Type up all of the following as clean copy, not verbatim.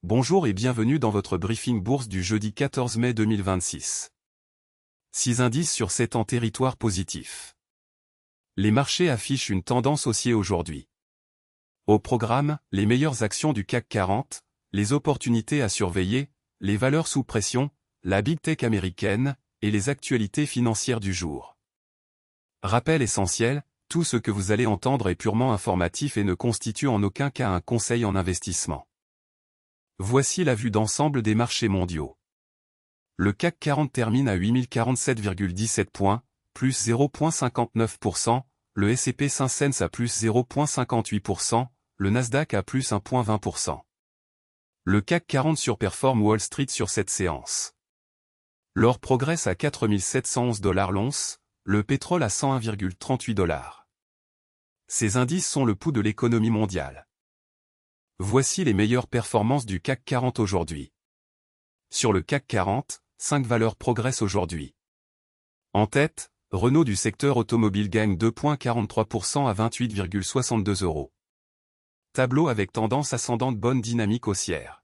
Bonjour et bienvenue dans votre briefing bourse du jeudi 14 mai 2026. 6 indices sur 7 en territoire positif. Les marchés affichent une tendance haussière aujourd'hui. Au programme, les meilleures actions du CAC 40, les opportunités à surveiller, les valeurs sous pression, la Big Tech américaine, et les actualités financières du jour. Rappel essentiel, tout ce que vous allez entendre est purement informatif et ne constitue en aucun cas un conseil en investissement. Voici la vue d'ensemble des marchés mondiaux. Le CAC 40 termine à 8047,17 points, plus 0,59%, le S&P 500 à plus 0,58%, le Nasdaq à plus 1,20%. Le CAC 40 surperforme Wall Street sur cette séance. L'or progresse à 4711 $ l'once, le pétrole à 101,38 $. Ces indices sont le pouls de l'économie mondiale. Voici les meilleures performances du CAC 40 aujourd'hui. Sur le CAC 40, 5 valeurs progressent aujourd'hui. En tête, Renault du secteur automobile gagne 2,43% à 28,62 €. Tableau avec tendance ascendante, bonne dynamique haussière.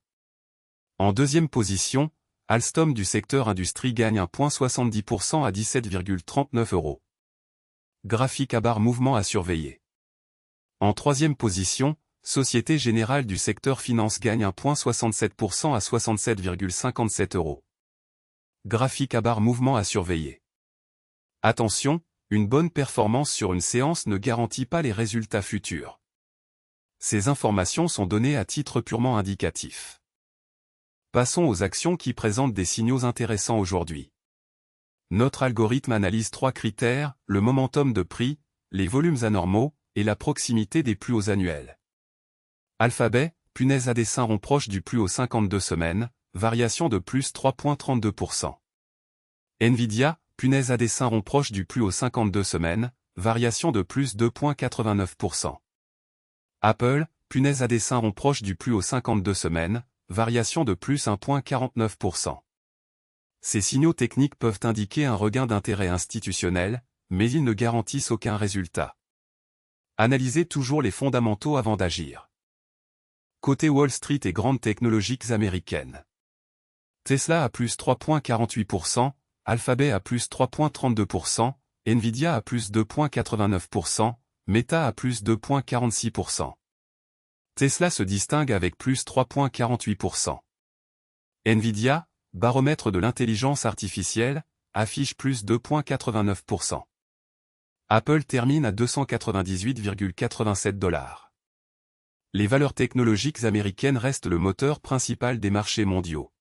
En deuxième position, Alstom du secteur industrie gagne 1,70% à 17,39 €. Graphique à barre, mouvement à surveiller. En troisième position, Société Générale du secteur finance gagne 1,67% à 67,57 €. Graphique à barre, mouvement à surveiller. Attention, une bonne performance sur une séance ne garantit pas les résultats futurs. Ces informations sont données à titre purement indicatif. Passons aux actions qui présentent des signaux intéressants aujourd'hui. Notre algorithme analyse 3 critères, le momentum de prix, les volumes anormaux, et la proximité des plus hauts annuels. Alphabet, punaise à dessin rond proche du plus haut 52 semaines, variation de plus 3,32%. Nvidia, punaise à dessin rond proche du plus haut 52 semaines, variation de plus 2,89%. Apple, punaise à dessin rond proche du plus haut 52 semaines, variation de plus 1,49%. Ces signaux techniques peuvent indiquer un regain d'intérêt institutionnel, mais ils ne garantissent aucun résultat. Analysez toujours les fondamentaux avant d'agir. Côté Wall Street et grandes technologiques américaines. Tesla à plus 3,48%, Alphabet à plus 3,32%, Nvidia à plus 2,89%, Meta à plus 2,46%. Tesla se distingue avec plus 3,48%. Nvidia, baromètre de l'intelligence artificielle, affiche plus 2,89%. Apple termine à 298,87 $. Les valeurs technologiques américaines restent le moteur principal des marchés mondiaux.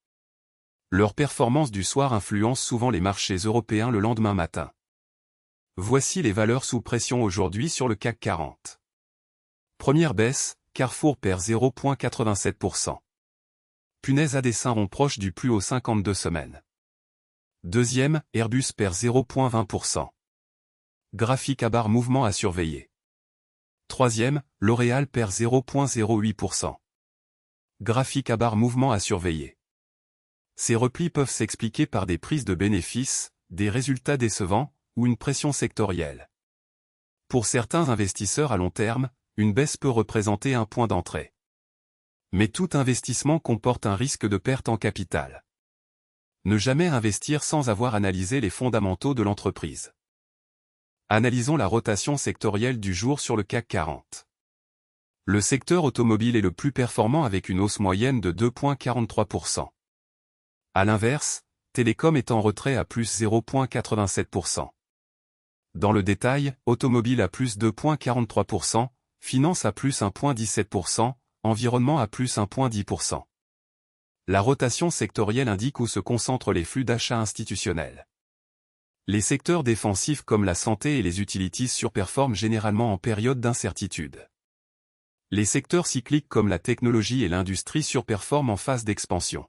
Leur performance du soir influence souvent les marchés européens le lendemain matin. Voici les valeurs sous pression aujourd'hui sur le CAC 40. Première baisse, Carrefour perd 0,87%. Punaise à dessin rond proche du plus haut 52 semaines. Deuxième, Airbus perd 0,20%. Graphique à barre, mouvement à surveiller. Troisième, L'Oréal perd 0,08%. Graphique à barre, mouvement à surveiller. Ces replis peuvent s'expliquer par des prises de bénéfices, des résultats décevants, ou une pression sectorielle. Pour certains investisseurs à long terme, une baisse peut représenter un point d'entrée. Mais tout investissement comporte un risque de perte en capital. Ne jamais investir sans avoir analysé les fondamentaux de l'entreprise. Analysons la rotation sectorielle du jour sur le CAC 40. Le secteur automobile est le plus performant avec une hausse moyenne de 2,43%. À l'inverse, Télécom est en retrait à plus 0,87%. Dans le détail, automobile à plus 2,43%, finance à plus 1,17%, environnement à plus 1,10%. La rotation sectorielle indique où se concentrent les flux d'achat institutionnels. Les secteurs défensifs comme la santé et les utilities surperforment généralement en période d'incertitude. Les secteurs cycliques comme la technologie et l'industrie surperforment en phase d'expansion.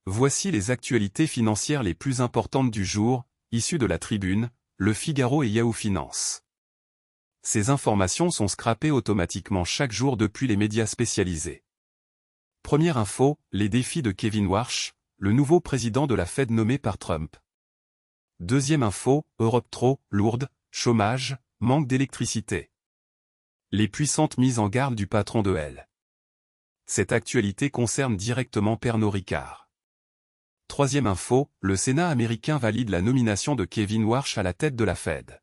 Voici les actualités financières les plus importantes du jour, issues de la Tribune, Le Figaro et Yahoo Finance. Ces informations sont scrapées automatiquement chaque jour depuis les médias spécialisés. Première info, les défis de Kevin Warsh, le nouveau président de la Fed nommé par Trump. Deuxième info, Europe trop lourde, chômage, manque d'électricité. Les puissantes mises en garde du patron de L. Cette actualité concerne directement Pernod Ricard. Troisième info, le Sénat américain valide la nomination de Kevin Warsh à la tête de la Fed.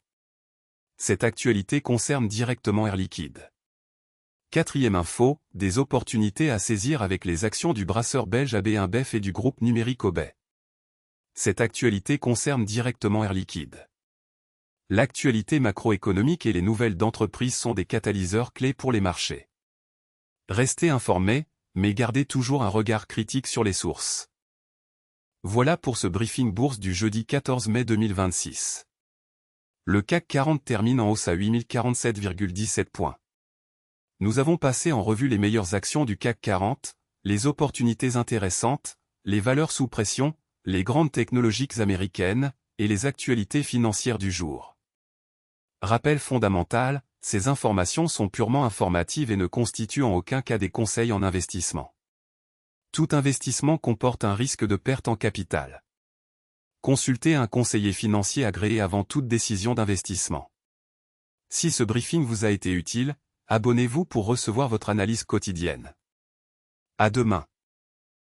Cette actualité concerne directement Air Liquide. Quatrième info, des opportunités à saisir avec les actions du brasseur belge AB InBev et du groupe numérique Obey. Cette actualité concerne directement Air Liquide. L'actualité macroéconomique et les nouvelles d'entreprise sont des catalyseurs clés pour les marchés. Restez informés, mais gardez toujours un regard critique sur les sources. Voilà pour ce briefing bourse du jeudi 14 mai 2026. Le CAC 40 termine en hausse à 8047,17 points. Nous avons passé en revue les meilleures actions du CAC 40, les opportunités intéressantes, les valeurs sous pression, les grandes technologies américaines, et les actualités financières du jour. Rappel fondamental, ces informations sont purement informatives et ne constituent en aucun cas des conseils en investissement. Tout investissement comporte un risque de perte en capital. Consultez un conseiller financier agréé avant toute décision d'investissement. Si ce briefing vous a été utile, abonnez-vous pour recevoir votre analyse quotidienne. À demain.